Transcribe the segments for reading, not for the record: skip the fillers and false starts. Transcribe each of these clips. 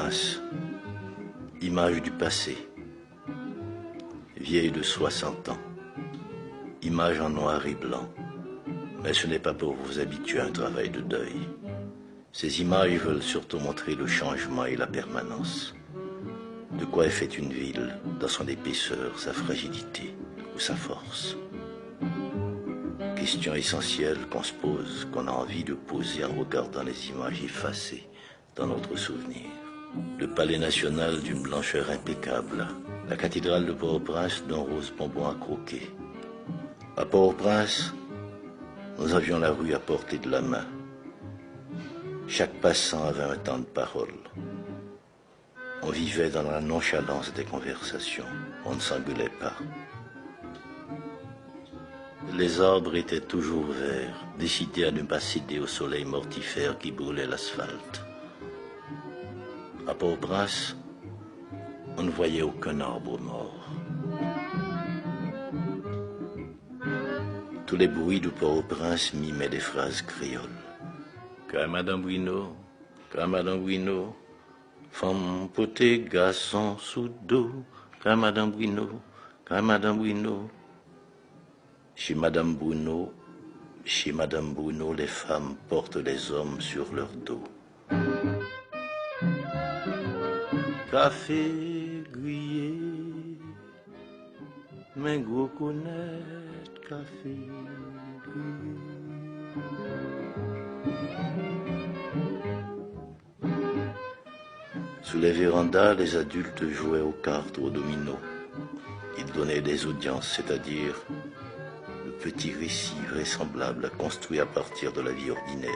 Port-au-Prince, image du passé, vieille de 60 ans, image en noir et blanc. Mais ce n'est pas pour vous habituer à un travail de deuil. Ces images veulent surtout montrer le changement et la permanence. De quoi est faite une ville, dans son épaisseur, sa fragilité ou sa force. Question essentielle qu'on se pose, qu'on a envie de poser en regardant les images effacées dans notre souvenir. Le palais national d'une blancheur impeccable, la cathédrale de Port-au-Prince d'un rose bonbon à croquer. À Port-au-Prince, nous avions la rue à portée de la main. Chaque passant avait un temps de parole. On vivait dans la nonchalance des conversations. On ne s'engueulait pas. Les arbres étaient toujours verts, décidés à ne pas céder au soleil mortifère qui brûlait l'asphalte. À Port-au-Prince, on ne voyait aucun arbre mort. Tous les bruits de Port-au-Prince mimaient des phrases créoles. Madame Bruno, Madame Bruno, femme potée, garçon sous dos, Madame Bruno, Madame Bruno. Chez Madame Bruno, les femmes portent les hommes sur leur dos. Café grillé, mais gros connaître café grillé. Sous les vérandas, les adultes jouaient aux cartes ou aux dominos. Ils donnaient des audiences, c'est-à-dire le petit récit vraisemblable construit à partir de la vie ordinaire.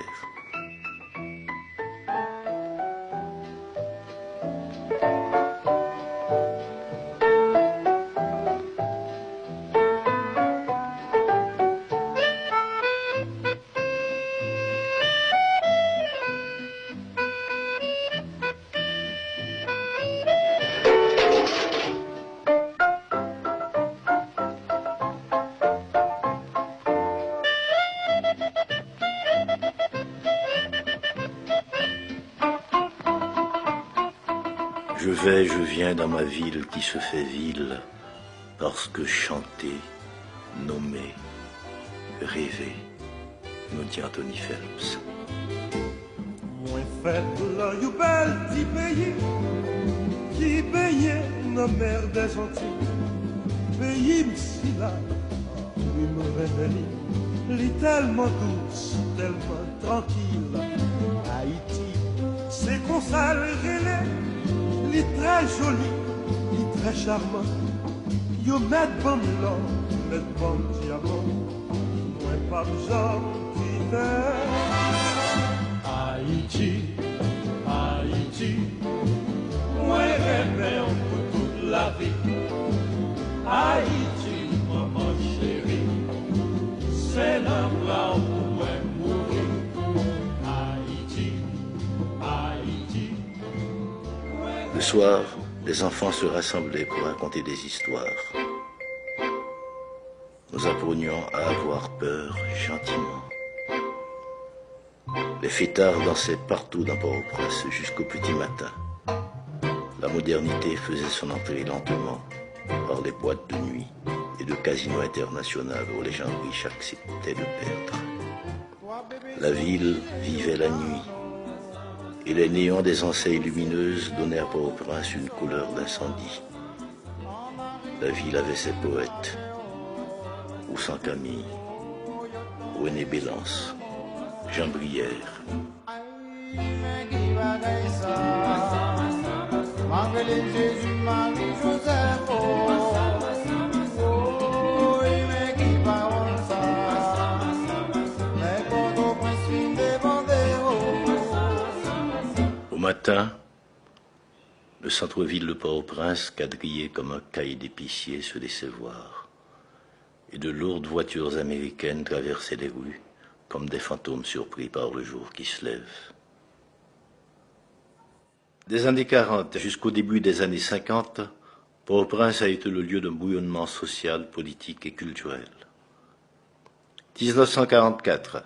Je viens dans ma ville qui se fait ville, parce que chanter, nommer, rêver, nous dit Anthony Phelps. Moi fait là, you belle petit pays, qui baignait dans la mer des Antilles. Pays m'si là, oui me révèle, est tellement douce, tellement tranquille. Haïti, c'est qu'on s'allait. Il est très joli, il est très charmant. Yo met bon l'or, met bon diamant. Moi pas besoin de Haïti, Haïti. Moi rêve pour toute la vie. Haïti, maman chérie. C'est l'endroit où moi mourir. Haïti, Haïti. Le soir, les enfants se rassemblaient pour raconter des histoires. Nous apprenions à avoir peur gentiment. Les fêtards dansaient partout dans Port-au-Prince jusqu'au petit matin. La modernité faisait son entrée lentement par les boîtes de nuit et de casinos internationaux où les gens riches acceptaient de perdre. La ville vivait la nuit. Et les néons des enseignes lumineuses donnaient à Port-au-Prince une couleur d'incendie. La ville avait ses poètes, Oussan Camille, René Bélance, Jean Brière. Au matin, le centre-ville de Port-au-Prince, quadrillé comme un cahier d'épicier, se laissait voir. Et de lourdes voitures américaines traversaient les rues, comme des fantômes surpris par le jour qui se lève. Des années 40 jusqu'au début des années 50, Port-au-Prince a été le lieu d'un bouillonnement social, politique et culturel. 1944,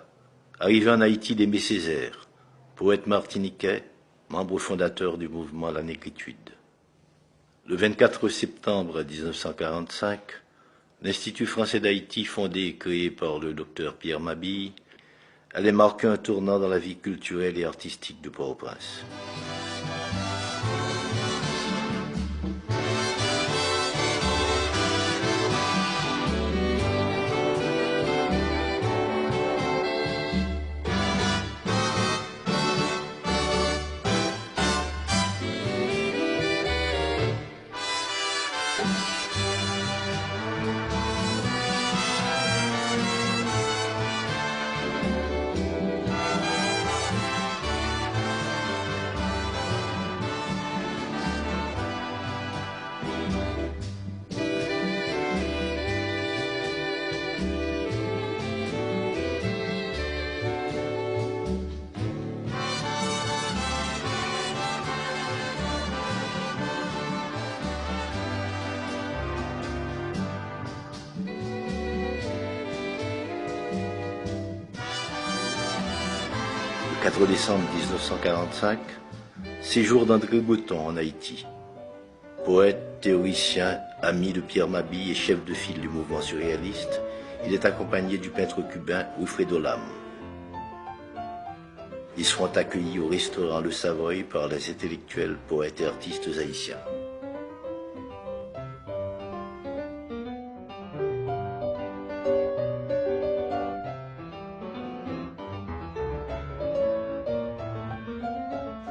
arrivé en Haïti d'Aimé Césaire, poète martiniquais, membre fondateur du mouvement La Négritude. Le 24 septembre 1945, l'Institut français d'Haïti, fondé et créé par le docteur Pierre Mabille, allait marquer un tournant dans la vie culturelle et artistique de Port-au-Prince. Le 4 décembre 1945, séjour d'André Breton en Haïti. Poète, théoricien, ami de Pierre Mabille et chef de file du mouvement surréaliste, il est accompagné du peintre cubain Wilfredo Lam. Ils seront accueillis au restaurant Le Savoy par les intellectuels, poètes et artistes haïtiens.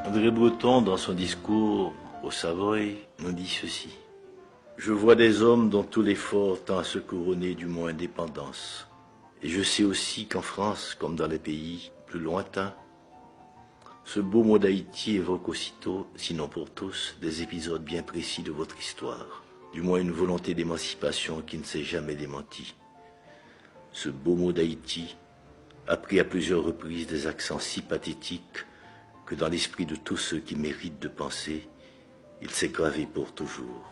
André Breton, dans son discours au Savoy, nous dit ceci. « Je vois des hommes dont tout l'effort tend à se couronner du mot indépendance. Et je sais aussi qu'en France, comme dans les pays plus lointains, ce beau mot d'Haïti évoque aussitôt, sinon pour tous, des épisodes bien précis de votre histoire, du moins une volonté d'émancipation qui ne s'est jamais démentie. Ce beau mot d'Haïti a pris à plusieurs reprises des accents si pathétiques que dans l'esprit de tous ceux qui méritent de penser, il s'est gravé pour toujours.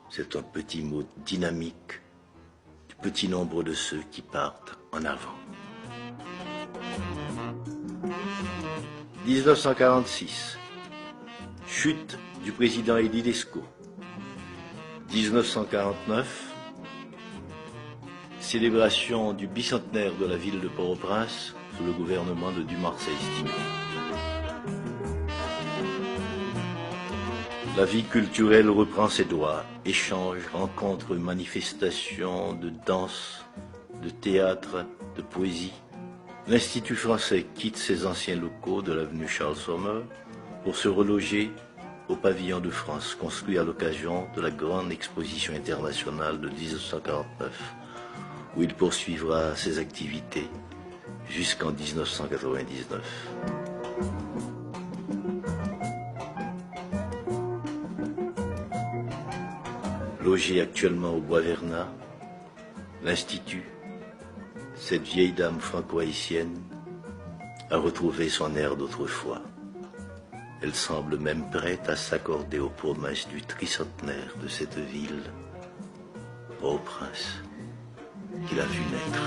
C'est un petit mot dynamique du petit nombre de ceux qui partent en avant. 1946. Chute du président Elie Lescaut. 1949. Célébration du bicentenaire de la ville de Port-au-Prince sous le gouvernement de Dumarsais-Estimé. La vie culturelle reprend ses droits. Échanges, rencontres, manifestations de danse, de théâtre, de poésie. L'Institut français quitte ses anciens locaux de l'avenue Charles Sommer pour se reloger au pavillon de France, construit à l'occasion de la grande exposition internationale de 1949, où il poursuivra ses activités jusqu'en 1999. Logé actuellement au Bois Vernat, l'Institut, cette vieille dame franco-haïtienne, a retrouvé son air d'autrefois. Elle semble même prête à s'accorder aux promesses du tricentenaire de cette ville, Port-au-Prince, qu'il a vu naître.